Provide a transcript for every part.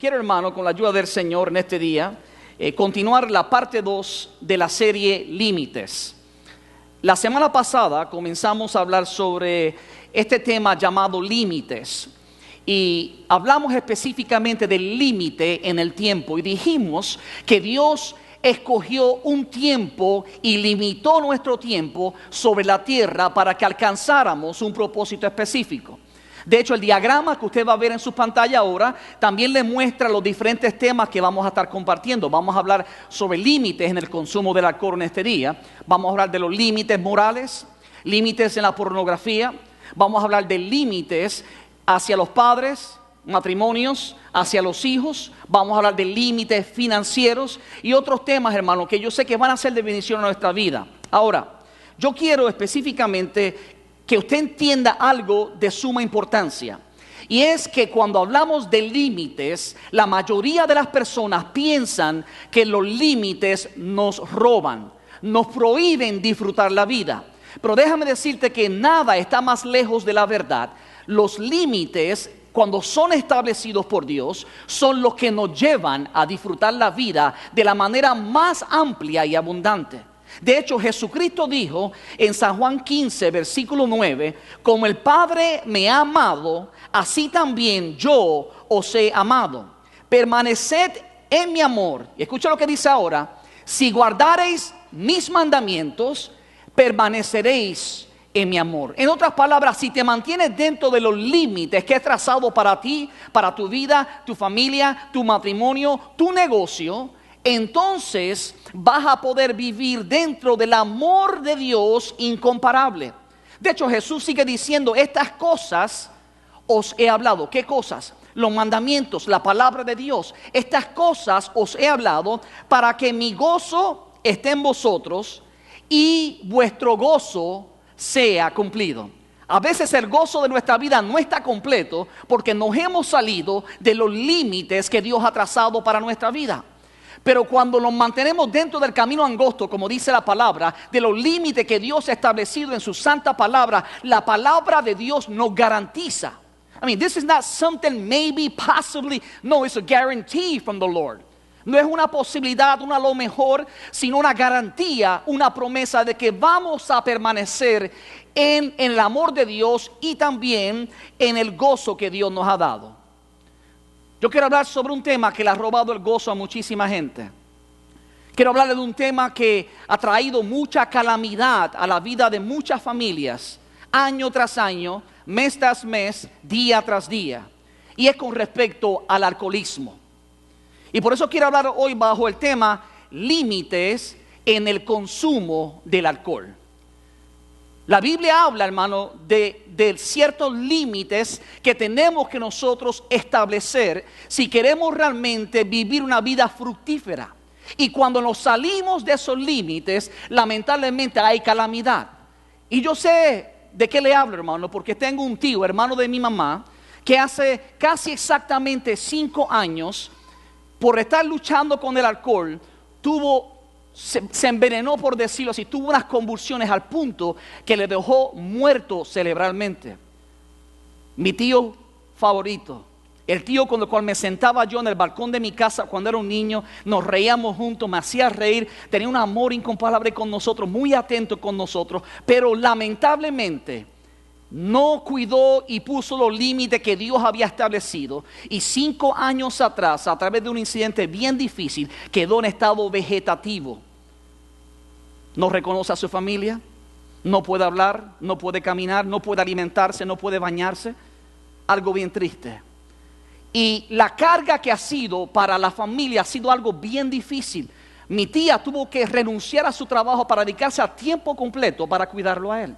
Quiero, hermano, con la ayuda del Señor en este día, continuar la parte 2 de la serie Límites. La semana pasada comenzamos a hablar sobre este tema llamado límites. Y hablamos específicamente del límite en el tiempo. Y dijimos que Dios escogió un tiempo y limitó nuestro tiempo sobre la tierra para que alcanzáramos un propósito específico. De hecho, el diagrama que usted va a ver en su pantalla ahora también le muestra los diferentes temas que vamos a estar compartiendo. Vamos a hablar sobre límites en el consumo del alcohol en este día. Vamos a hablar de los límites morales, límites en la pornografía. Vamos a hablar de límites hacia los padres, matrimonios, hacia los hijos. Vamos a hablar de límites financieros y otros temas, hermanos, que yo sé que van a ser de bendición a nuestra vida. Ahora, yo quiero específicamente que usted entienda algo de suma importancia. Y es que cuando hablamos de límites, la mayoría de las personas piensan que los límites nos roban, nos prohíben disfrutar la vida. Pero déjame decirte que nada está más lejos de la verdad. Los límites, cuando son establecidos por Dios, son los que nos llevan a disfrutar la vida de la manera más amplia y abundante. De hecho, Jesucristo dijo en San Juan 15, versículo 9, como el Padre me ha amado, así también yo os he amado. Permaneced en mi amor. Y escucha lo que dice ahora: si guardareis mis mandamientos, permaneceréis en mi amor. En otras palabras, si te mantienes dentro de los límites que he trazado para ti, para tu vida, tu familia, tu matrimonio, tu negocio, entonces vas a poder vivir dentro del amor de Dios incomparable. De hecho, Jesús sigue diciendo: estas cosas os he hablado. ¿Qué cosas? Los mandamientos, la palabra de Dios. Estas cosas os he hablado para que mi gozo esté en vosotros y vuestro gozo sea cumplido. A veces el gozo de nuestra vida no está completo porque nos hemos salido de los límites que Dios ha trazado para nuestra vida. Pero cuando nos mantenemos dentro del camino angosto, como dice la palabra, de los límites que Dios ha establecido en su santa palabra, la palabra de Dios nos garantiza. I mean, this is not something maybe, possibly. No, it's a guarantee from the Lord. No es una posibilidad, una lo mejor, sino una garantía, una promesa de que vamos a permanecer en el amor de Dios y también en el gozo que Dios nos ha dado. Yo quiero hablar sobre un tema que le ha robado el gozo a muchísima gente. Quiero hablarle de un tema que ha traído mucha calamidad a la vida de muchas familias, año tras año, mes tras mes, día tras día. Y es con respecto al alcoholismo. Y por eso quiero hablar hoy bajo el tema límites en el consumo del alcohol. La Biblia habla, hermano, de ciertos límites que tenemos que nosotros establecer si queremos realmente vivir una vida fructífera. Y cuando nos salimos de esos límites, lamentablemente hay calamidad. Y yo sé de qué le hablo, hermano, porque tengo un tío, hermano de mi mamá, que hace casi exactamente 5 años, por estar luchando con el alcohol, se envenenó, por decirlo así, tuvo unas convulsiones al punto que le dejó muerto cerebralmente. Mi tío favorito, el tío con el cual me sentaba yo en el balcón de mi casa cuando era un niño, nos reíamos juntos, me hacía reír, tenía un amor incomparable con nosotros, muy atento con nosotros, pero lamentablemente no cuidó y puso los límites que Dios había establecido. Y 5 años atrás, a través de un incidente bien difícil, quedó en estado vegetativo. No reconoce a su familia, no puede hablar, no puede caminar, no puede alimentarse, no puede bañarse. Algo bien triste. Y la carga que ha sido para la familia ha sido algo bien difícil. Mi tía tuvo que renunciar a su trabajo para dedicarse a tiempo completo para cuidarlo a él.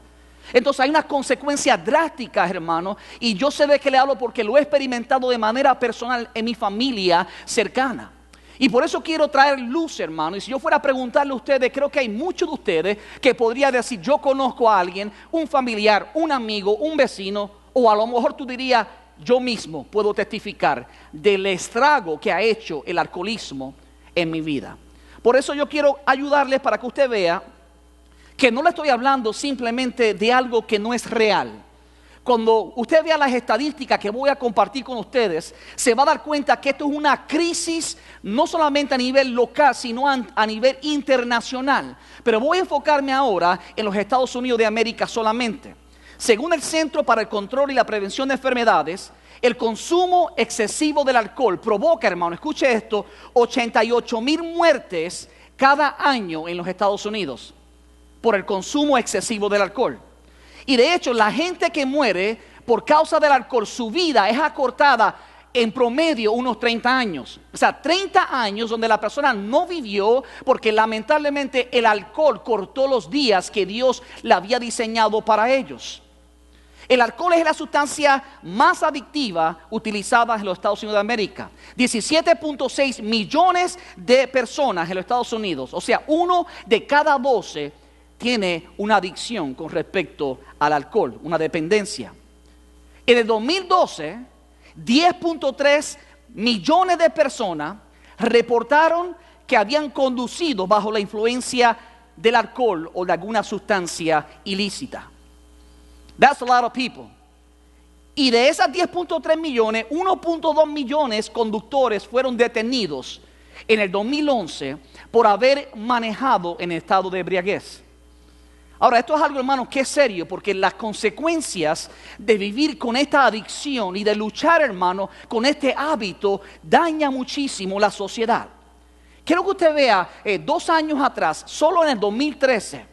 Entonces hay unas consecuencias drásticas, hermano, y yo sé de qué le hablo porque lo he experimentado de manera personal en mi familia cercana. Y por eso quiero traer luz, hermano. Y si yo fuera a preguntarle a ustedes, creo que hay muchos de ustedes que podría decir: yo conozco a alguien, un familiar, un amigo, un vecino, o a lo mejor tú dirías: yo mismo puedo testificar del estrago que ha hecho el alcoholismo en mi vida. Por eso yo quiero ayudarles para que usted vea que no le estoy hablando simplemente de algo que no es real. Cuando usted vea las estadísticas que voy a compartir con ustedes, se va a dar cuenta que esto es una crisis no solamente a nivel local, sino a nivel internacional. Pero voy a enfocarme ahora en los Estados Unidos de América solamente. Según el Centro para el Control y la Prevención de Enfermedades, el consumo excesivo del alcohol provoca, hermano, escuche esto, 88,000 muertes cada año en los Estados Unidos por el consumo excesivo del alcohol. Y de hecho, la gente que muere por causa del alcohol, su vida es acortada en promedio unos 30 años. O sea, 30 años donde la persona no vivió porque lamentablemente el alcohol cortó los días que Dios le había diseñado para ellos. El alcohol es la sustancia más adictiva utilizada en los Estados Unidos de América. 17.6 millones de personas en los Estados Unidos, o sea, 1 de cada 12 tiene una adicción con respecto al alcohol, una dependencia. En el 2012, 10.3 millones de personas reportaron que habían conducido bajo la influencia del alcohol o de alguna sustancia ilícita. That's a lot of people. Y de esas 10.3 millones, 1.2 millones conductores fueron detenidos en el 2011 por haber manejado en estado de embriaguez. Ahora, esto es algo, hermano, que es serio, porque las consecuencias de vivir con esta adicción y de luchar, hermano, con este hábito, daña muchísimo la sociedad. Quiero que usted vea, 2 años atrás, solo en el 2013,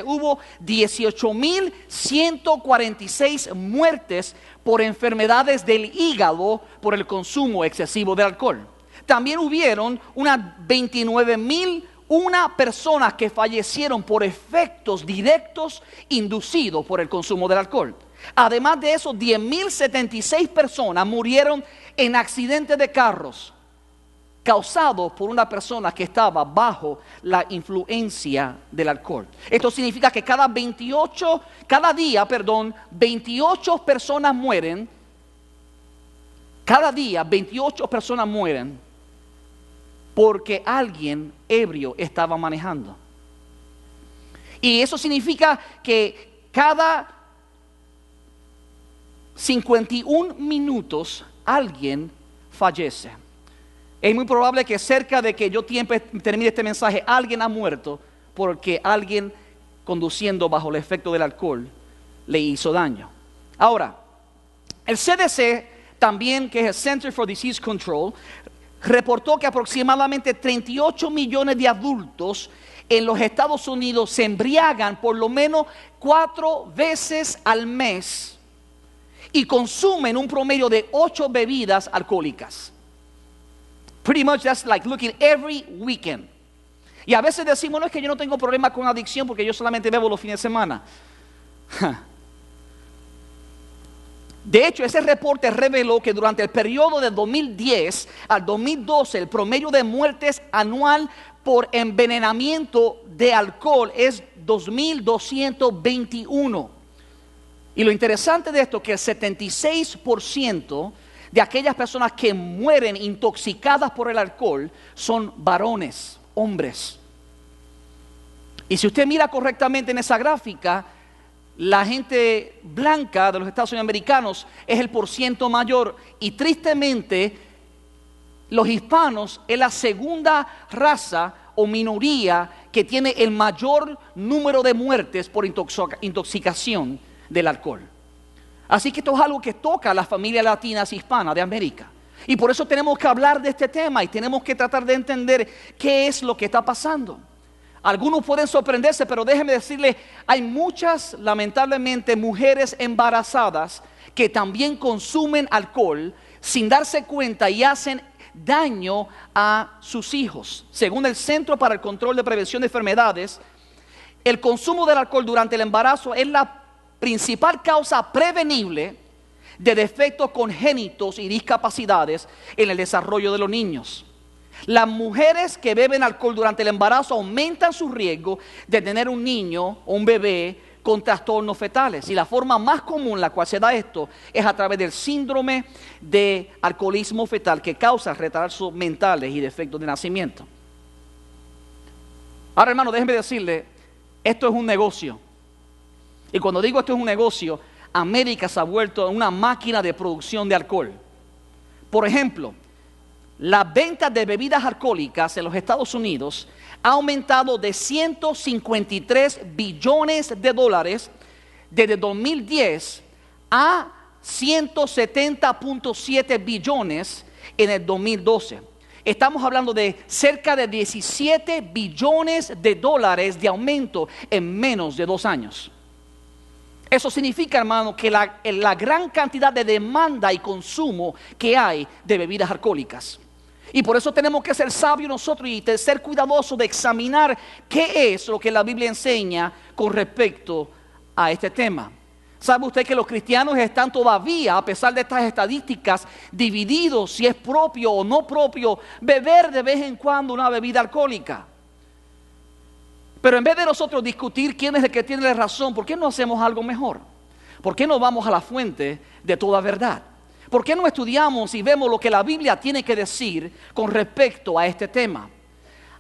hubo 18,146 muertes por enfermedades del hígado por el consumo excesivo de alcohol. También hubieron unas 29,001 personas que fallecieron por efectos directos inducidos por el consumo del alcohol. Además de eso, 10,076 personas murieron en accidentes de carros causados por una persona que estaba bajo la influencia del alcohol. Esto significa que cada día 28 personas mueren. Cada día 28 personas mueren porque alguien ebrio estaba manejando. Y eso significa que cada 51 minutos alguien fallece. Es muy probable que cerca de que yo termine este mensaje, alguien ha muerto porque alguien conduciendo bajo el efecto del alcohol le hizo daño. Ahora, el CDC también, que es el Center for Disease Control, reportó que aproximadamente 38 millones de adultos en los Estados Unidos se embriagan por lo menos 4 veces al mes y consumen un promedio de 8 bebidas alcohólicas. Pretty much that's like looking every weekend. Y a veces decimos, no, es que yo no tengo problema con adicción porque yo solamente bebo los fines de semana. De hecho, ese reporte reveló que durante el periodo de 2010 al 2012, el promedio de muertes anual por envenenamiento de alcohol es 2,221. Y lo interesante de esto es que el 76% de aquellas personas que mueren intoxicadas por el alcohol son varones, hombres. Y si usted mira correctamente en esa gráfica, la gente blanca de los Estados Unidos americanos es el porciento mayor. Y tristemente, los hispanos es la segunda raza o minoría que tiene el mayor número de muertes por intoxicación del alcohol. Así que esto es algo que toca a las familias latinas e hispanas de América. Y por eso tenemos que hablar de este tema y tenemos que tratar de entender qué es lo que está pasando. Algunos pueden sorprenderse, pero déjenme decirles, hay muchas, lamentablemente, mujeres embarazadas que también consumen alcohol sin darse cuenta y hacen daño a sus hijos. Según el Centro para el Control de Prevención de Enfermedades, el consumo del alcohol durante el embarazo es la principal causa prevenible de defectos congénitos y discapacidades en el desarrollo de los niños. Las mujeres que beben alcohol durante el embarazo aumentan su riesgo de tener un niño o un bebé con trastornos fetales. Y la forma más común en la cual se da esto es a través del síndrome de alcoholismo fetal, que causa retrasos mentales y defectos de nacimiento. Ahora, hermano, déjenme decirle, esto es un negocio. Y cuando digo esto es un negocio, América se ha vuelto una máquina de producción de alcohol. Por ejemplo, la venta de bebidas alcohólicas en los Estados Unidos ha aumentado de 153 billones de dólares desde 2010 a 170.7 billones en el 2012. Estamos hablando de cerca de 17 billones de dólares de aumento en menos de 2 años. Eso significa, hermano, que la gran cantidad de demanda y consumo que hay de bebidas alcohólicas. Y por eso tenemos que ser sabios nosotros y ser cuidadosos de examinar qué es lo que la Biblia enseña con respecto a este tema. ¿Sabe usted que los cristianos están todavía, a pesar de estas estadísticas, divididos si es propio o no propio beber de vez en cuando una bebida alcohólica? Pero en vez de nosotros discutir quién es el que tiene la razón, ¿por qué no hacemos algo mejor? ¿Por qué no vamos a la fuente de toda verdad? ¿Por qué no estudiamos y vemos lo que la Biblia tiene que decir con respecto a este tema?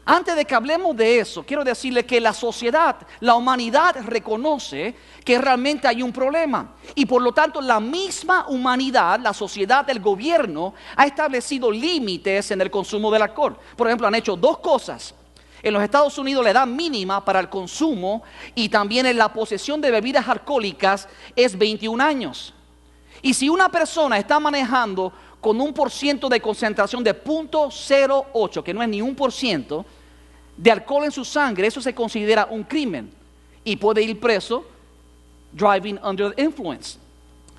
Antes de que hablemos de eso, quiero decirle que la sociedad, la humanidad reconoce que realmente hay un problema. Y por lo tanto la misma humanidad, la sociedad, el gobierno, ha establecido límites en el consumo del alcohol. Por ejemplo, han hecho 2 cosas. En los Estados Unidos la edad mínima para el consumo y también en la posesión de bebidas alcohólicas es 21 años. Y si una persona está manejando con un % de concentración de 0.08, que no es ni 1% de alcohol en su sangre, eso se considera un crimen y puede ir preso, driving under the influence.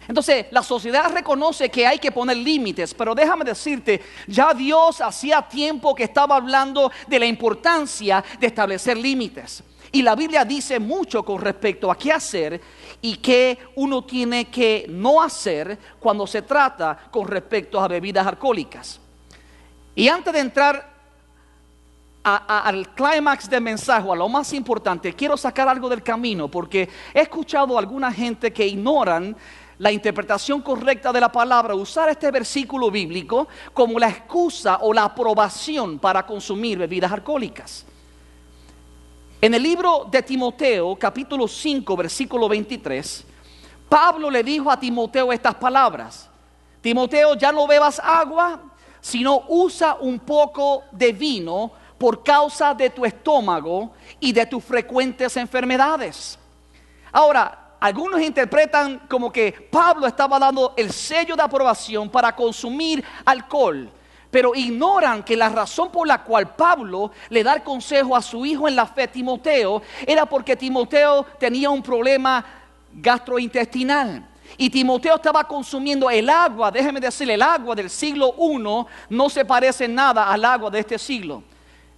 Entonces la sociedad reconoce que hay que poner límites, pero déjame decirte, ya Dios hacía tiempo que estaba hablando de la importancia de establecer límites. Y la Biblia dice mucho con respecto a qué hacer y qué uno tiene que no hacer cuando se trata con respecto a bebidas alcohólicas. Y antes de entrar al clímax del mensaje, a lo más importante, quiero sacar algo del camino, porque he escuchado a alguna gente que ignoran la interpretación correcta de la palabra, usar este versículo bíblico como la excusa o la aprobación para consumir bebidas alcohólicas. En el libro de Timoteo, capítulo 5, versículo 23, Pablo le dijo a Timoteo estas palabras: Timoteo, ya no bebas agua, sino usa un poco de vino por causa de tu estómago y de tus frecuentes enfermedades. Ahora, algunos interpretan como que Pablo estaba dando el sello de aprobación para consumir alcohol, pero ignoran que la razón por la cual Pablo le da el consejo a su hijo en la fe, Timoteo, era porque Timoteo tenía un problema gastrointestinal. Y Timoteo estaba consumiendo el agua, déjeme decirle, el agua del siglo I no se parece en nada al agua de este siglo.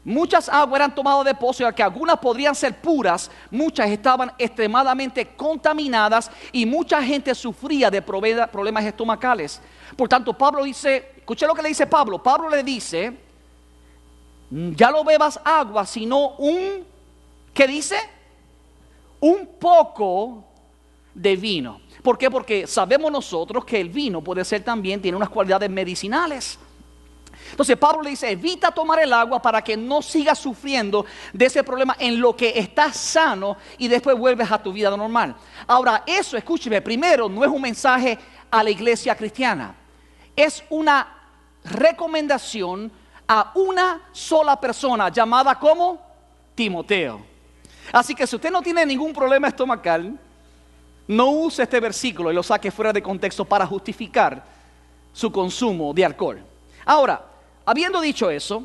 Muchas aguas eran tomadas de pozo, que algunas podrían ser puras, muchas estaban extremadamente contaminadas y mucha gente sufría de problemas estomacales. Por tanto, Pablo dice, escuche lo que le dice Pablo. Pablo le dice, ya no bebas agua, sino ¿qué dice? Un poco de vino. ¿Por qué? Porque sabemos nosotros que el vino puede ser también, tiene unas cualidades medicinales. Entonces Pablo le dice, evita tomar el agua para que no sigas sufriendo de ese problema en lo que estás sano y después vuelves a tu vida normal. Ahora, eso, escúcheme, primero no es un mensaje a la iglesia cristiana. Es una recomendación a una sola persona llamada como Timoteo. Así que si usted no tiene ningún problema estomacal, no use este versículo y lo saque fuera de contexto para justificar su consumo de alcohol. Ahora, habiendo dicho eso,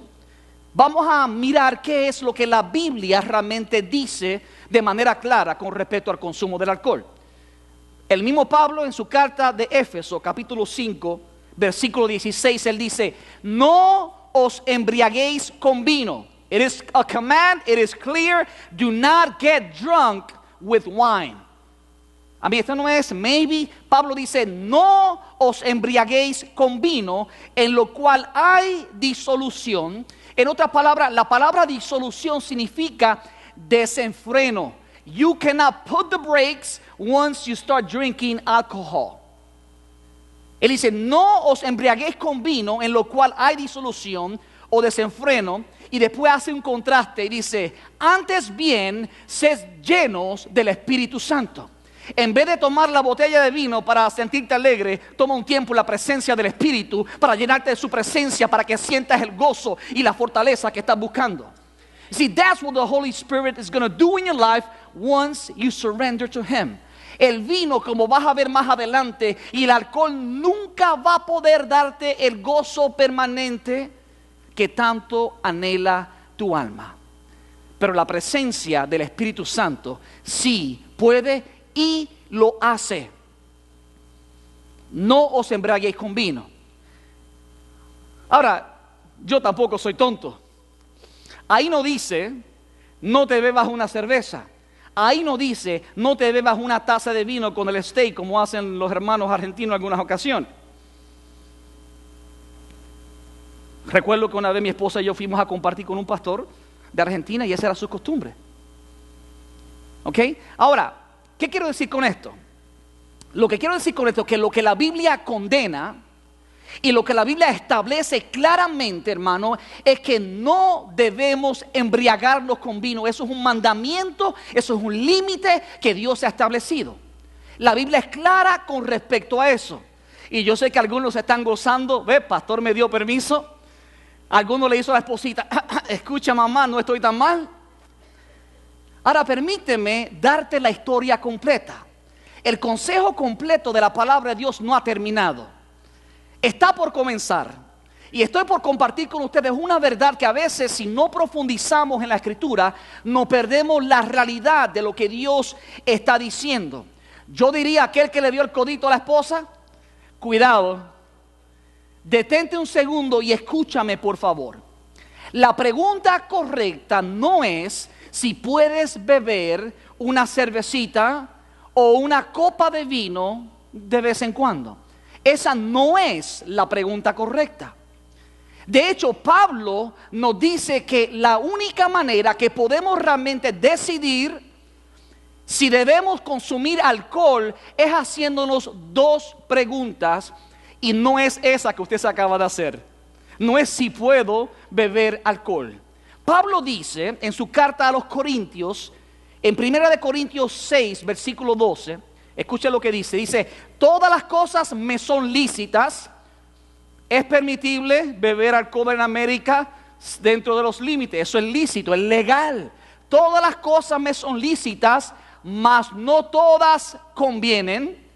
vamos a mirar qué es lo que la Biblia realmente dice de manera clara con respecto al consumo del alcohol. El mismo Pablo en su carta de Éfeso, capítulo 5, versículo 16, él dice, no os embriaguéis con vino. It is a command, it is clear, do not get drunk with wine. A mí esto no es maybe. Pablo dice, no os embriaguéis con vino, en lo cual hay disolución. En otras palabras, la palabra disolución significa desenfreno. You cannot put the brakes once you start drinking alcohol. Él dice, no os embriaguéis con vino, en lo cual hay disolución o desenfreno. Y después hace un contraste y dice, antes bien, sed llenos del Espíritu Santo. En vez de tomar la botella de vino para sentirte alegre, toma un tiempo en la presencia del Espíritu para llenarte de su presencia, para que sientas el gozo y la fortaleza que estás buscando. See, that's what the Holy Spirit is going to do in your life once you surrender to Him. El vino, como vas a ver más adelante, y el alcohol nunca va a poder darte el gozo permanente que tanto anhela tu alma. Pero la presencia del Espíritu Santo sí puede y lo hace. No os embriaguéis con vino. Ahora, yo tampoco soy tonto. Ahí no dice, no te bebas una cerveza. Ahí no dice, no te bebas una taza de vino con el steak, como hacen los hermanos argentinos en algunas ocasiones. Recuerdo que una vez mi esposa y yo fuimos a compartir con un pastor de Argentina y esa era su costumbre. ¿Ok? Ahora, ¿qué quiero decir con esto? Lo que quiero decir con esto es que lo que la Biblia condena y lo que la Biblia establece claramente, hermano, es que no debemos embriagarnos con vino. Eso es un mandamiento, eso es un límite que Dios ha establecido. La Biblia es clara con respecto a eso. Y yo sé que algunos se están gozando. Ve, pastor me dio permiso. Algunos le hizo a la esposita, escucha mamá, no estoy tan mal. Ahora permíteme darte la historia completa. El consejo completo de la palabra de Dios no ha terminado. Está por comenzar. Y estoy por compartir con ustedes una verdad que a veces, si no profundizamos en la Escritura, no perdemos la realidad de lo que Dios está diciendo. Yo diría a aquel que le dio el codito a la esposa, cuidado, detente un segundo y escúchame por favor. La pregunta correcta no es si puedes beber una cervecita o una copa de vino de vez en cuando. Esa no es la pregunta correcta. De hecho, Pablo nos dice que la única manera que podemos realmente decidir si debemos consumir alcohol es haciéndonos dos preguntas, y no es esa que usted se acaba de hacer. No es si puedo beber alcohol. Pablo dice en su carta a los Corintios, en 1 Corintios 6, versículo 12, escuche lo que dice. Dice, todas las cosas me son lícitas. Es permitible beber alcohol en América dentro de los límites. Eso es lícito, es legal. Todas las cosas me son lícitas, mas no todas convienen.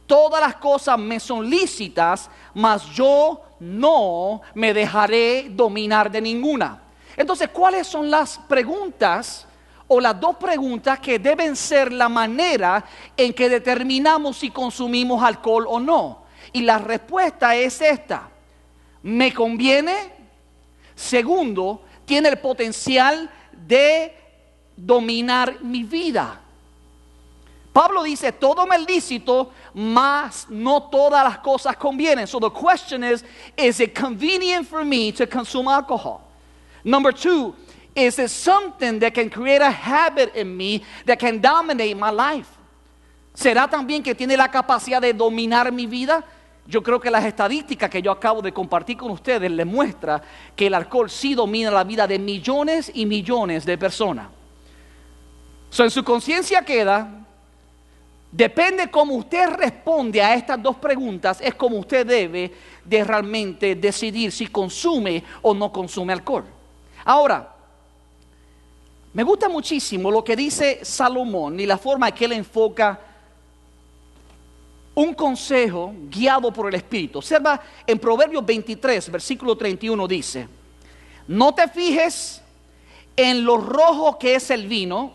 Todas las cosas me son lícitas, mas yo no me dejaré dominar de ninguna. Entonces, ¿cuáles son las preguntas o las dos preguntas que deben ser la manera en que determinamos si consumimos alcohol o no? Y la respuesta es esta: ¿me conviene? Segundo, ¿tiene el potencial de dominar mi vida? Pablo dice, todo me es lícito, mas no todas las cosas convienen. So the question is it convenient for me to consume alcohol? Number two, is it something that can create a habit in me that can dominate my life? ¿Será también que tiene la capacidad de dominar mi vida? Yo creo que las estadísticas que yo acabo de compartir con ustedes les muestra que el alcohol sí domina la vida de millones y millones de personas. So en su conciencia queda, depende cómo usted responde a estas dos preguntas, es como usted debe de realmente decidir si consume o no consume alcohol. Ahora, me gusta muchísimo lo que dice Salomón y la forma en que él enfoca un consejo guiado por el Espíritu. Observa en Proverbios 23, versículo 31 dice, no te fijes en lo rojo que es el vino,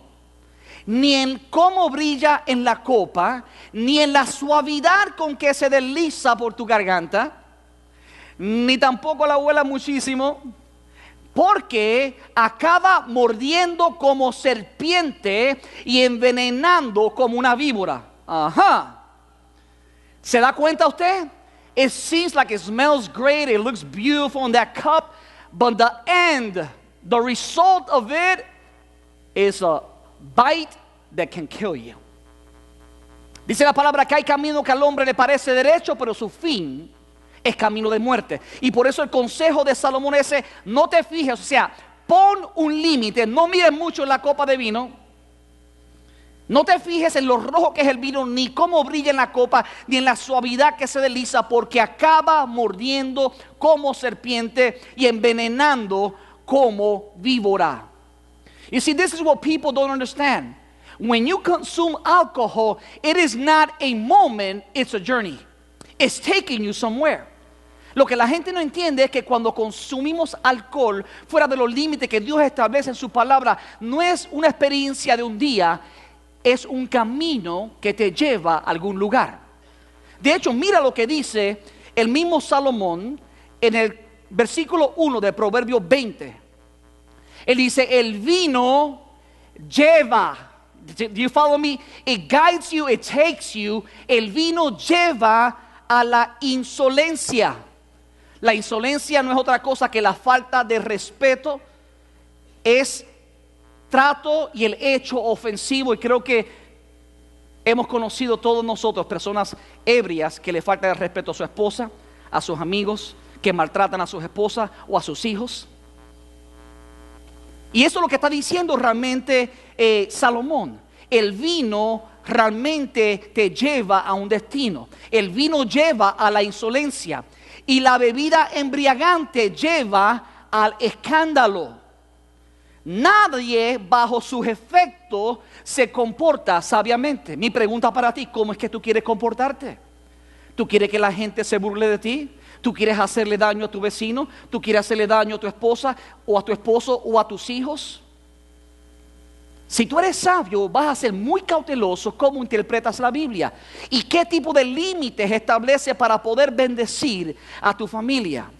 ni en cómo brilla en la copa, ni en la suavidad con que se desliza por tu garganta, ni tampoco la huela muchísimo, porque acaba mordiendo como serpiente y envenenando como una víbora. Ajá. ¿Se da cuenta usted? It seems like it smells great, it looks beautiful in that cup, but the end, the result of it is a bite that can kill you. Dice la palabra que hay camino que al hombre le parece derecho, pero su fin es camino de muerte. Y por eso el consejo de Salomón es: no te fijes, o sea, pon un límite, no mires mucho en la copa de vino, No te fijes en lo rojo que es el vino, ni cómo brilla en la copa, ni en la suavidad que se desliza, porque acaba mordiendo como serpiente y envenenando como víbora. You see, this is what people don't understand. When you consume alcohol, it is not a moment, it's a journey. It's taking you somewhere. Lo que la gente no entiende es que cuando consumimos alcohol fuera de los límites que Dios establece en su palabra, no es una experiencia de un día, es un camino que te lleva a algún lugar. De hecho, mira lo que dice el mismo Salomón en el versículo 1 de Proverbios 20. Él dice, el vino lleva. Do you follow me? It guides you, it takes you. El vino lleva a la insolencia. La insolencia no es otra cosa que la falta de respeto. Es trato y el hecho ofensivo. Y creo que hemos conocido todos nosotros personas ebrias que le faltan el respeto a su esposa, a sus amigos, que maltratan a sus esposas o a sus hijos. Y eso es lo que está diciendo realmente Salomón. El vino realmente te lleva a un destino. El vino lleva a la insolencia. Y la bebida embriagante lleva al escándalo. Nadie bajo sus efectos se comporta sabiamente. Mi pregunta para ti, ¿cómo es que tú quieres comportarte? ¿Tú quieres que la gente se burle de ti? ¿Tú quieres hacerle daño a tu vecino? ¿Tú quieres hacerle daño a tu esposa o a tu esposo o a tus hijos? Si tú eres sabio, vas a ser muy cauteloso cómo interpretas la Biblia y qué tipo de límites establece para poder bendecir a tu familia.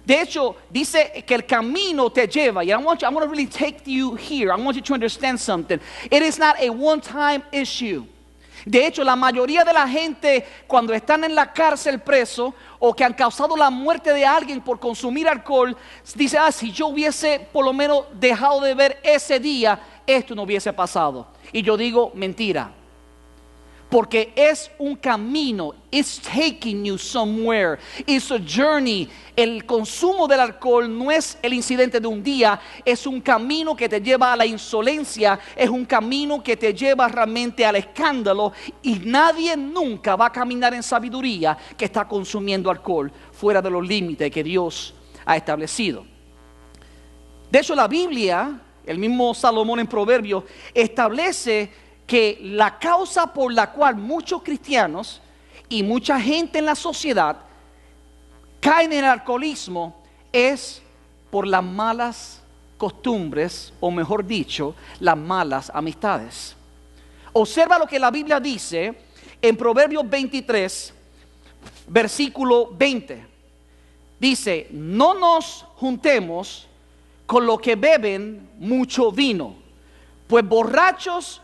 De hecho, dice que el camino te lleva, y I want to really take you here. I want you to understand something. It is not a one-time issue. De hecho, la mayoría de la gente cuando están en la cárcel preso o que han causado la muerte de alguien por consumir alcohol, dice, si yo hubiese por lo menos dejado de beber ese día, esto no hubiese pasado. Y yo digo, mentira. Porque es un camino, it's taking you somewhere, it's a journey. El consumo del alcohol no es el incidente de un día, es un camino que te lleva a la insolencia, es un camino que te lleva realmente al escándalo. Y nadie nunca va a caminar en sabiduría que está consumiendo alcohol fuera de los límites que Dios ha establecido. De hecho, la Biblia, el mismo Salomón en Proverbios, establece que la causa por la cual muchos cristianos y mucha gente en la sociedad caen en el alcoholismo es por las malas costumbres, o mejor dicho, las malas amistades. Observa lo que la Biblia dice en Proverbios 23, versículo 20. Dice, no nos juntemos con los que beben mucho vino, pues borrachos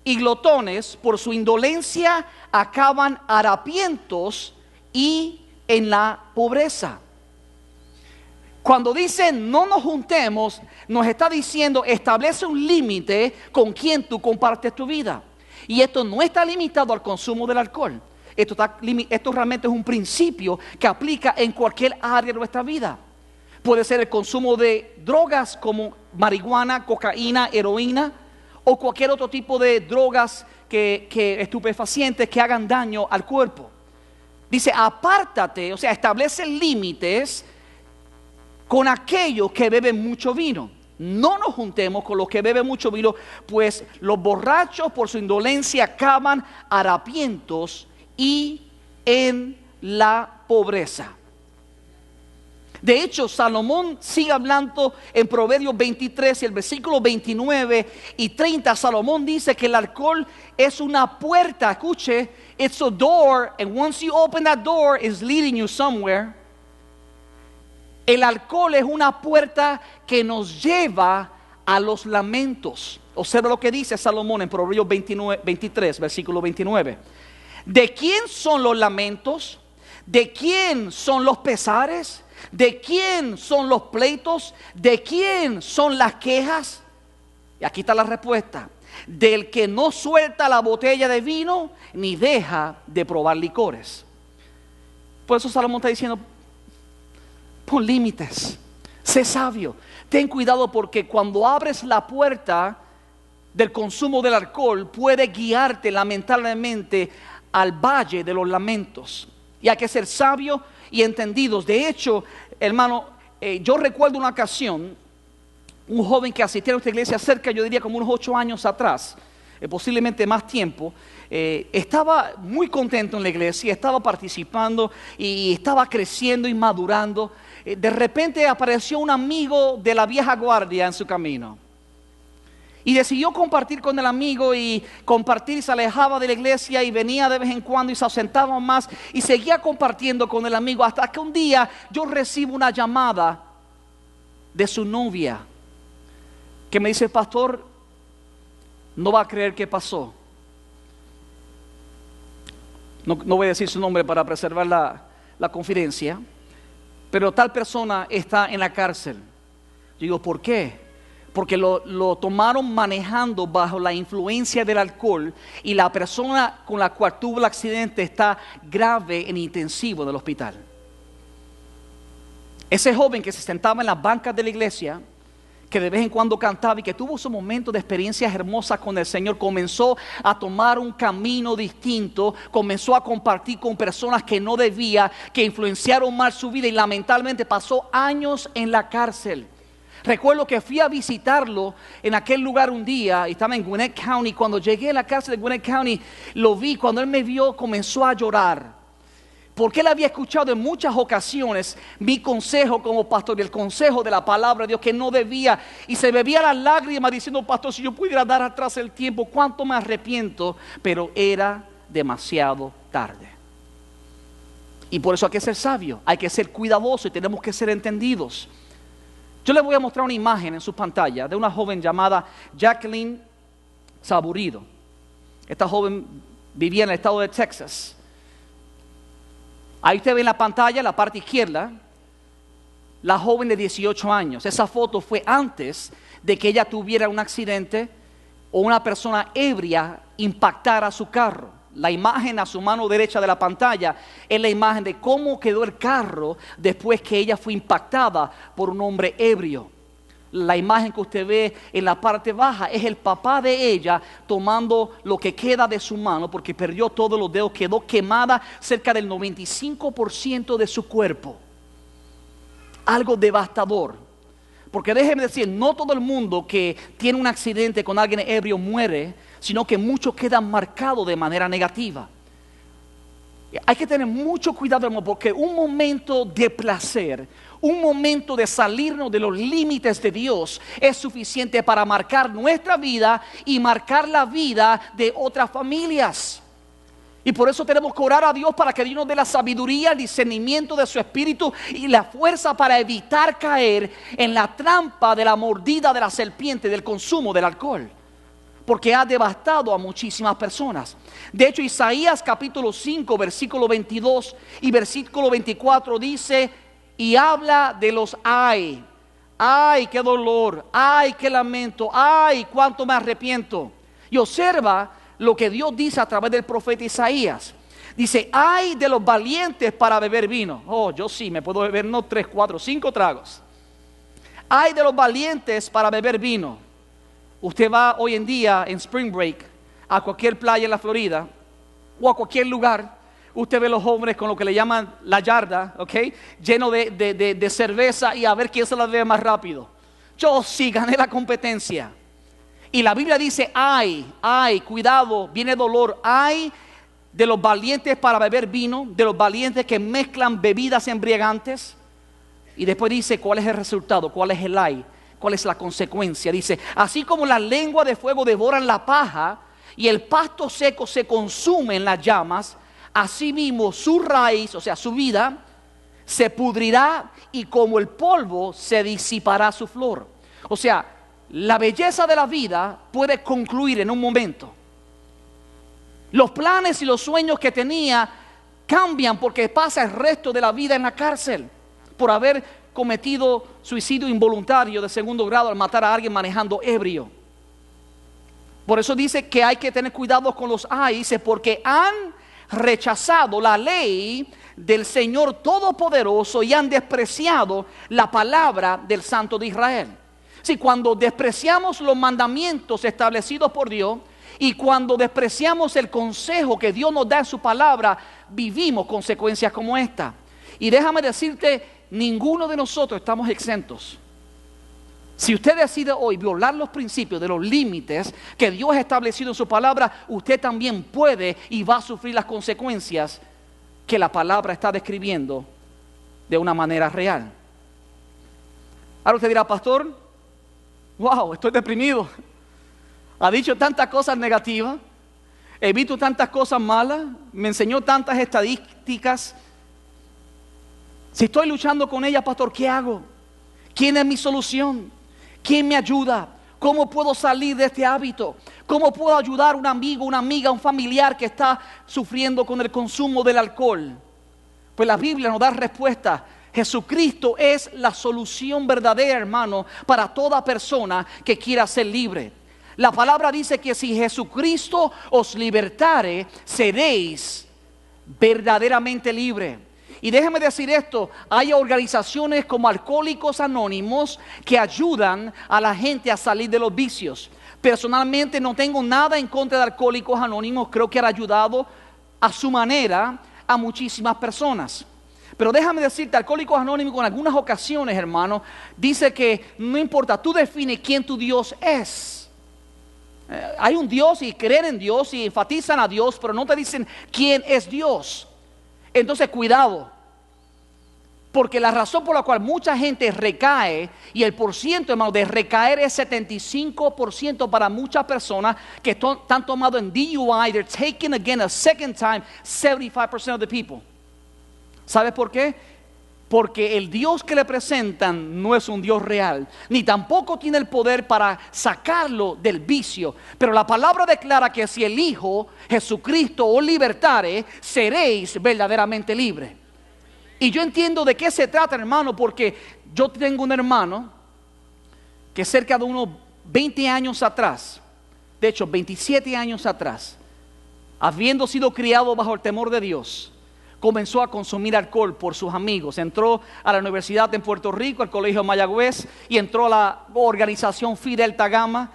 y glotones por su indolencia acaban harapientos y en la pobreza. Cuando dice no nos juntemos, nos está diciendo establece un límite con quien tú compartes tu vida. Y esto no está limitado al consumo del alcohol. Esto realmente es un principio que aplica en cualquier área de nuestra vida. Puede ser el consumo de drogas como marihuana, cocaína, heroína, o cualquier otro tipo de drogas que estupefacientes que hagan daño al cuerpo. Dice, apártate, o sea, establece límites con aquellos que beben mucho vino. No nos juntemos con los que beben mucho vino, pues los borrachos por su indolencia acaban harapientos y en la pobreza. De hecho, Salomón sigue hablando en Proverbios 23 y el versículo 29 y 30. Salomón dice que el alcohol es una puerta. Escuche, it's a door, and once you open that door, it's leading you somewhere. El alcohol es una puerta que nos lleva a los lamentos. Observa lo que dice Salomón en Proverbios 23, versículo 29. ¿De quién son los lamentos? ¿De quién son los pesares? ¿De quién son los pleitos? ¿De quién son las quejas? Y aquí está la respuesta. Del que no suelta la botella de vino ni deja de probar licores. Por eso Salomón está diciendo, pon límites, sé sabio, ten cuidado, porque cuando abres la puerta del consumo del alcohol puede guiarte lamentablemente al valle de los lamentos. Y hay que ser sabios y entendidos. De hecho, hermano, yo recuerdo una ocasión, un joven que asistía a nuestra iglesia cerca, yo diría como unos 8 años atrás, posiblemente más tiempo, estaba muy contento en la iglesia, estaba participando y estaba creciendo y madurando. De repente apareció un amigo de la vieja guardia en su camino. Y decidió compartir con el amigo y compartir, se alejaba de la iglesia y venía de vez en cuando y se ausentaba más y seguía compartiendo con el amigo hasta que un día yo recibo una llamada de su novia que me dice: pastor, no va a creer qué pasó. No voy a decir su nombre para preservar la confidencia, pero tal persona está en la cárcel. Yo digo, ¿por qué? Porque lo tomaron manejando bajo la influencia del alcohol y la persona con la cual tuvo el accidente está grave en intensivo del hospital. Ese joven que se sentaba en las bancas de la iglesia, que de vez en cuando cantaba y que tuvo su momento de experiencias hermosas con el Señor, comenzó a tomar un camino distinto, comenzó a compartir con personas que no debía, que influenciaron mal su vida y lamentablemente pasó años en la cárcel. Recuerdo que fui a visitarlo en aquel lugar un día, y estaba en Gwinnett County. Cuando llegué a la cárcel de Gwinnett County, lo vi. Cuando él me vio, comenzó a llorar, porque él había escuchado en muchas ocasiones mi consejo como pastor, y el consejo de la palabra de Dios, que no debía, y se bebía las lágrimas diciendo: pastor, si yo pudiera dar atrás el tiempo, cuánto me arrepiento. Pero era demasiado tarde. Y por eso hay que ser sabio, hay que ser cuidadoso y tenemos que ser entendidos. Yo les voy a mostrar una imagen en su pantalla de una joven llamada Jacqueline Saburido. Esta joven vivía en el estado de Texas. Ahí usted ve en la pantalla, la parte izquierda, la joven de 18 años. Esa foto fue antes de que ella tuviera un accidente o una persona ebria impactara su carro. La imagen a su mano derecha de la pantalla es la imagen de cómo quedó el carro después que ella fue impactada por un hombre ebrio. La imagen que usted ve en la parte baja es el papá de ella tomando lo que queda de su mano, porque perdió todos los dedos, quedó quemada cerca del 95% de su cuerpo. Algo devastador. Porque déjeme decir, no todo el mundo que tiene un accidente con alguien ebrio muere, sino que muchos quedan marcados de manera negativa. Hay que tener mucho cuidado, hermano, porque un momento de placer, un momento de salirnos de los límites de Dios es suficiente para marcar nuestra vida y marcar la vida de otras familias. Y por eso tenemos que orar a Dios para que Dios nos dé la sabiduría, el discernimiento de su espíritu y la fuerza para evitar caer en la trampa de la mordida de la serpiente, del consumo del alcohol, porque ha devastado a muchísimas personas. De hecho, Isaías capítulo 5, versículo 22 y versículo 24 dice, y habla de los ay. Ay, qué dolor, ay, qué lamento, ay, cuánto me arrepiento. Y observa lo que Dios dice a través del profeta Isaías. Dice, ay de los valientes para beber vino. Oh, yo sí, me puedo beber no 3, 4, 5 tragos. Ay de los valientes para beber vino. Usted va hoy en día en Spring Break a cualquier playa en la Florida o a cualquier lugar, usted ve los jóvenes con lo que le llaman la yarda, ¿ok? Lleno de cerveza y a ver quién se la bebe más rápido. Yo sí gané la competencia. Y la Biblia dice, ay, cuidado, viene dolor, ay de los valientes para beber vino, de los valientes que mezclan bebidas embriagantes. Y después dice, ¿cuál es el resultado? ¿Cuál es el ay? ¿Cuál es la consecuencia? Dice, así como la lengua de fuego devoran la paja y el pasto seco se consume en las llamas, así mismo su raíz, o sea, su vida, se pudrirá y como el polvo se disipará su flor. O sea, la belleza de la vida puede concluir en un momento. Los planes y los sueños que tenía cambian porque pasa el resto de la vida en la cárcel por haber cometido suicidio involuntario de segundo grado al matar a alguien manejando ebrio. Por eso dice que hay que tener cuidado con los ay, dice, porque han rechazado la ley del Señor Todopoderoso y han despreciado la palabra del Santo de Israel. Sí, cuando despreciamos los mandamientos establecidos por Dios y cuando despreciamos el consejo que Dios nos da en su palabra, vivimos consecuencias como esta. Y déjame decirte, ninguno de nosotros estamos exentos. Si usted decide hoy violar los principios de los límites que Dios ha establecido en su palabra, usted también puede y va a sufrir las consecuencias que la palabra está describiendo de una manera real. Ahora usted dirá, pastor, wow, estoy deprimido. Ha dicho tantas cosas negativas, he visto tantas cosas malas, me enseñó tantas estadísticas. Si estoy luchando con ella, pastor, ¿qué hago? ¿Quién es mi solución? ¿Quién me ayuda? ¿Cómo puedo salir de este hábito? ¿Cómo puedo ayudar a un amigo, una amiga, un familiar que está sufriendo con el consumo del alcohol? Pues la Biblia nos da respuesta. Jesucristo es la solución verdadera, hermano, para toda persona que quiera ser libre. La palabra dice que si Jesucristo os libertare, seréis verdaderamente libres. Y déjeme decir esto, hay organizaciones como Alcohólicos Anónimos que ayudan a la gente a salir de los vicios. Personalmente no tengo nada en contra de Alcohólicos Anónimos, creo que han ayudado a su manera a muchísimas personas. Pero déjame decirte, Alcohólicos Anónimos en algunas ocasiones, hermano, dice que no importa, tú defines quién tu Dios es. Hay un Dios y creen en Dios y enfatizan a Dios, pero no te dicen quién es Dios. Entonces cuidado, porque la razón por la cual mucha gente recae, y el porciento, hermano, de recaer es 75% para muchas personas que están tomados en DUI, they're taken again a second time, 75% of the people. ¿Sabes por qué? Porque el Dios que le presentan no es un Dios real, ni tampoco tiene el poder para sacarlo del vicio. Pero la palabra declara que si el Hijo Jesucristo os libertare, seréis verdaderamente libres. Y yo entiendo de qué se trata, hermano, porque yo tengo un hermano que cerca de unos 20 años atrás, de hecho 27 años atrás, habiendo sido criado bajo el temor de Dios, comenzó a consumir alcohol por sus amigos. Entró a la universidad en Puerto Rico, al colegio Mayagüez, y entró a la organización Phi Delta Gamma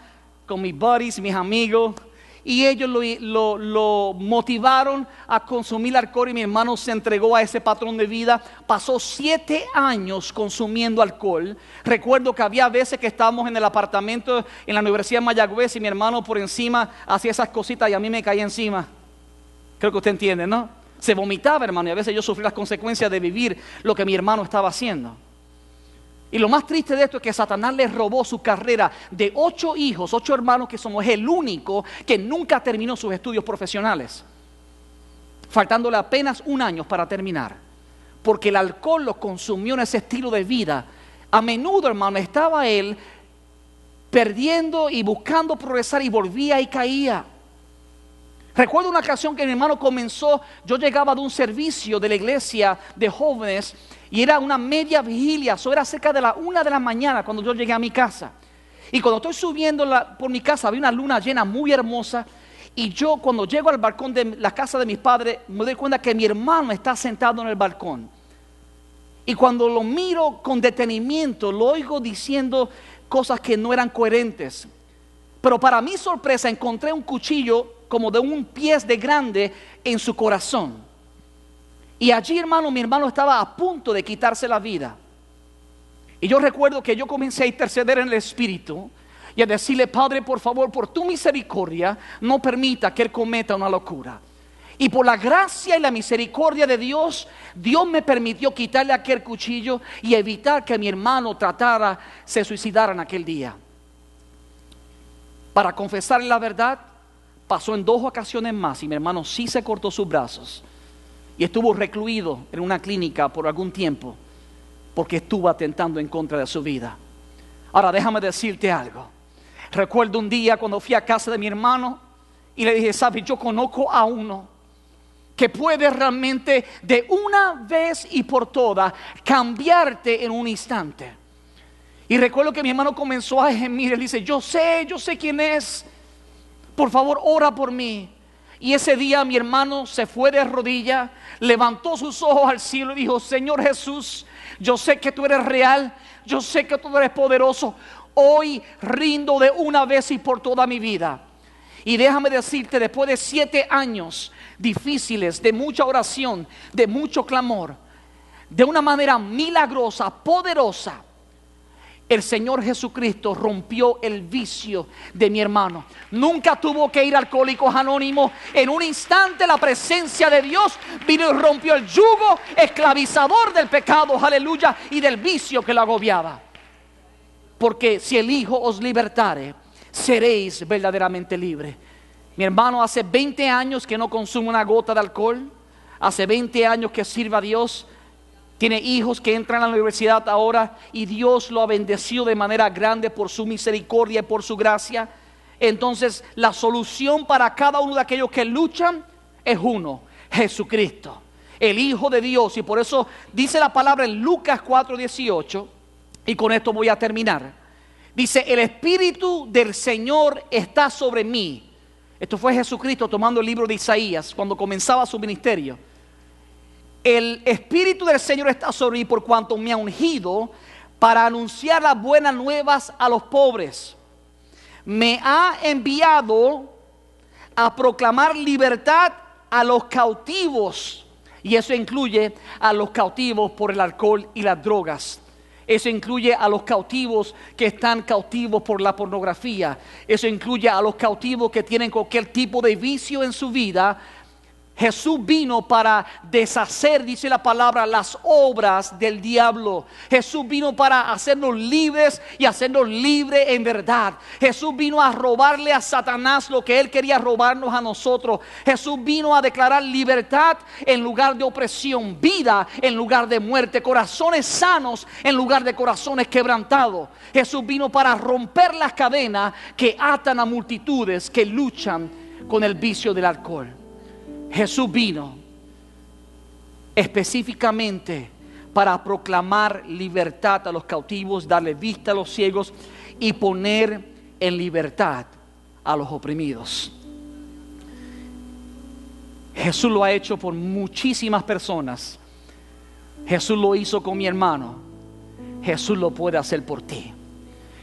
con mis buddies, mis amigos, y ellos lo motivaron a consumir alcohol, y mi hermano se entregó a ese patrón de vida. Pasó 7 años consumiendo alcohol. Recuerdo que había veces que estábamos en el apartamento en la Universidad de Mayagüez y mi hermano por encima hacía esas cositas y a mí me caía encima. Creo que usted entiende, ¿no? Se vomitaba, hermano, y a veces yo sufrí las consecuencias de vivir lo que mi hermano estaba haciendo. Y lo más triste de esto es que Satanás le robó su carrera de 8 hijos, 8 hermanos, que somos el único que nunca terminó sus estudios profesionales, faltándole apenas 1 año para terminar, porque el alcohol lo consumió en ese estilo de vida. A menudo, hermano, estaba él perdiendo y buscando progresar y volvía y caía. Recuerdo una ocasión que mi hermano comenzó, yo llegaba de un servicio de la iglesia de jóvenes y era una media vigilia, eso era cerca de la 1 de la mañana cuando yo llegué a mi casa. Y cuando estoy subiendo por mi casa había una luna llena muy hermosa, y yo cuando llego al balcón de la casa de mis padres me doy cuenta que mi hermano está sentado en el balcón. Y cuando lo miro con detenimiento lo oigo diciendo cosas que no eran coherentes. Pero para mi sorpresa encontré un cuchillo como de 1 pie de grande en su corazón. Y allí, hermano, mi hermano estaba a punto de quitarse la vida. Y yo recuerdo que yo comencé a interceder en el Espíritu y a decirle: Padre, por favor, por tu misericordia, no permita que él cometa una locura. Y por la gracia y la misericordia de Dios, Dios me permitió quitarle aquel cuchillo y evitar que mi hermano se suicidara en aquel día. Para confesarle la verdad, pasó en 2 ocasiones más y mi hermano sí se cortó sus brazos y estuvo recluido en una clínica por algún tiempo porque estuvo atentando en contra de su vida. Ahora déjame decirte algo. Recuerdo un día cuando fui a casa de mi hermano y le dije: ¿sabes? Yo conozco a uno que puede realmente de una vez y por todas cambiarte en un instante. Y recuerdo que mi hermano comenzó a gemir. Él dice: yo sé quién es. Por favor, ora por mí. Y ese día mi hermano se fue de rodillas, levantó sus ojos al cielo y dijo: Señor Jesús, yo sé que tú eres real, yo sé que tú eres poderoso. Hoy rindo de una vez y por toda mi vida. Y déjame decirte, después de 7 años difíciles, de mucha oración, de mucho clamor, de una manera milagrosa, poderosa, el Señor Jesucristo rompió el vicio de mi hermano. Nunca tuvo que ir a Alcohólicos Anónimos. En un instante la presencia de Dios vino y rompió el yugo esclavizador del pecado, aleluya, y del vicio que lo agobiaba. Porque si el Hijo os libertare, seréis verdaderamente libres. Mi hermano hace 20 años que no consume una gota de alcohol. Hace 20 años que sirve a Dios. Tiene hijos que entran a la universidad ahora y Dios lo ha bendecido de manera grande por su misericordia y por su gracia. Entonces la solución para cada uno de aquellos que luchan es uno: Jesucristo, el Hijo de Dios. Y por eso dice la palabra en Lucas 4:18, y con esto voy a terminar. Dice: el Espíritu del Señor está sobre mí. Esto fue Jesucristo tomando el libro de Isaías cuando comenzaba su ministerio. El Espíritu del Señor está sobre mí por cuanto me ha ungido para anunciar las buenas nuevas a los pobres. Me ha enviado a proclamar libertad a los cautivos. Y eso incluye a los cautivos por el alcohol y las drogas. Eso incluye a los cautivos que están cautivos por la pornografía. Eso incluye a los cautivos que tienen cualquier tipo de vicio en su vida. Jesús vino para deshacer, dice la palabra, las obras del diablo. Jesús vino para hacernos libres y hacernos libres en verdad. Jesús vino a robarle a Satanás lo que él quería robarnos a nosotros. Jesús vino a declarar libertad en lugar de opresión, vida en lugar de muerte, corazones sanos en lugar de corazones quebrantados. Jesús vino para romper las cadenas que atan a multitudes que luchan con el vicio del alcohol. Jesús vino específicamente para proclamar libertad a los cautivos, darle vista a los ciegos y poner en libertad a los oprimidos. Jesús lo ha hecho por muchísimas personas. Jesús lo hizo con mi hermano. Jesús lo puede hacer por ti.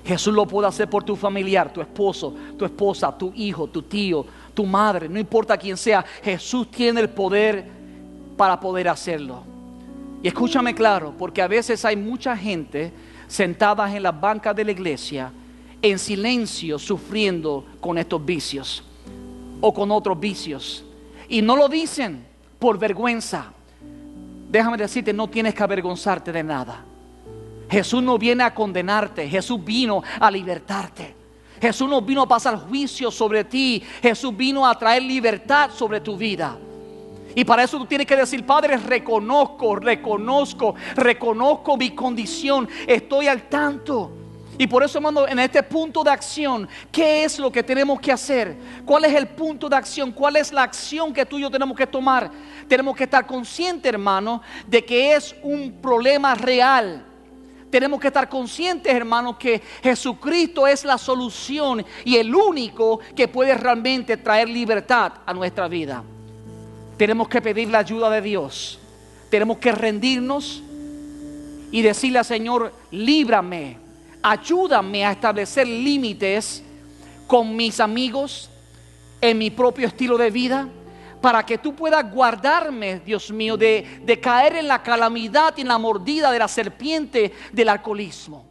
Jesús lo puede hacer por tu familiar, tu esposo, tu esposa, tu hijo, tu tío, tu madre, no importa quién sea. Jesús tiene el poder para poder hacerlo. Y escúchame claro, porque a veces hay mucha gente sentada en las bancas de la iglesia en silencio, sufriendo con estos vicios o con otros vicios, y no lo dicen por vergüenza. Déjame decirte, no tienes que avergonzarte de nada. Jesús no viene a condenarte, Jesús vino a libertarte. Jesús no vino a pasar juicio sobre ti, Jesús vino a traer libertad sobre tu vida. Y para eso tú tienes que decir: Padre, reconozco mi condición, estoy al tanto. Y por eso, hermano, en este punto de acción, ¿qué es lo que tenemos que hacer? ¿Cuál es el punto de acción? ¿Cuál es la acción que tú y yo tenemos que tomar? Tenemos que estar conscientes, hermano, de que es un problema real. Tenemos que estar conscientes, hermanos, que Jesucristo es la solución y el único que puede realmente traer libertad a nuestra vida. Tenemos que pedir la ayuda de Dios. Tenemos que rendirnos y decirle al Señor: líbrame, ayúdame a establecer límites con mis amigos, en mi propio estilo de vida, para que tú puedas guardarme, Dios mío, de caer en la calamidad y en la mordida de la serpiente del alcoholismo.